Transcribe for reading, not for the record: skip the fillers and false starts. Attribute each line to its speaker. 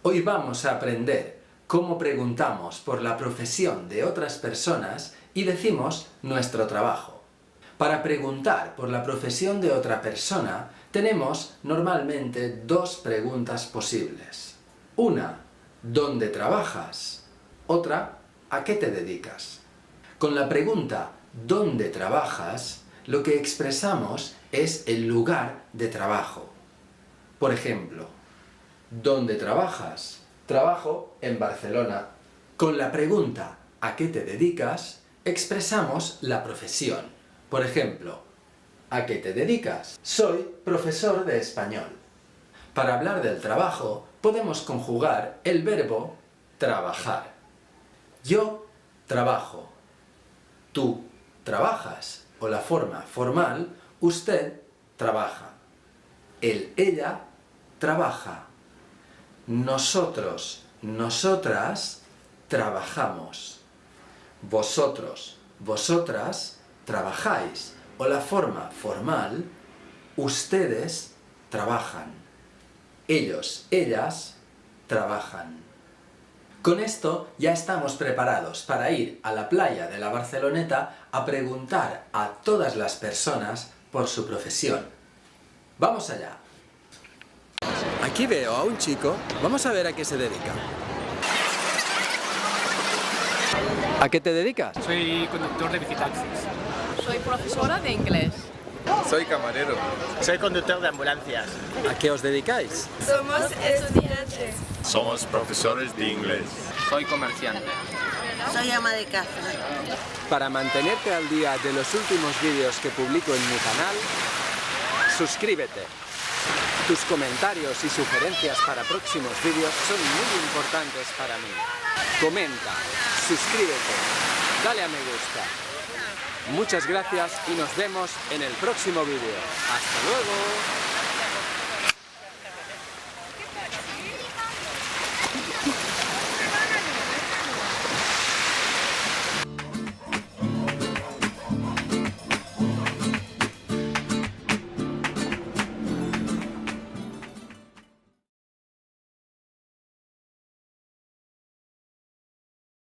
Speaker 1: Hoy vamos a aprender cómo preguntamos por la profesión de otras personas y decimos nuestro trabajo. Para preguntar por la profesión de otra persona, tenemos normalmente dos preguntas posibles. Una, ¿dónde trabajas? Otra, ¿a qué te dedicas? Con la pregunta ¿dónde trabajas?, lo que expresamos es el lugar de trabajo. Por ejemplo, ¿dónde trabajas? Trabajo en Barcelona. Con la pregunta ¿a qué te dedicas?, expresamos la profesión. Por ejemplo, ¿a qué te dedicas? Soy profesor de español. Para hablar del trabajo, podemos conjugar el verbo trabajar. Yo trabajo. Tú trabajas. O la forma formal, usted trabaja. Él, ella trabaja. Nosotros, nosotras trabajamos. Vosotros, vosotras trabajáis. O la forma formal, ustedes trabajan. Ellos, ellas trabajan. Con esto ya estamos preparados para ir a la playa de la Barceloneta a preguntar a todas las personas por su profesión. ¡Vamos allá! Aquí veo a un chico. Vamos a ver a qué se dedica. ¿A qué te dedicas?
Speaker 2: Soy conductor de bicitaxis.
Speaker 3: Soy profesora de inglés.
Speaker 4: Soy camarero.
Speaker 5: Soy conductor de ambulancias.
Speaker 1: ¿A qué os dedicáis?
Speaker 6: Somos estudiantes.
Speaker 4: Somos profesores de inglés.
Speaker 2: Soy comerciante.
Speaker 6: Soy ama de casa.
Speaker 1: Para mantenerte al día de los últimos vídeos que publico en mi canal, suscríbete. Tus comentarios y sugerencias para próximos vídeos son muy importantes para mí. Comenta, suscríbete, dale a me gusta. Muchas gracias y nos vemos en el próximo vídeo. ¡Hasta luego!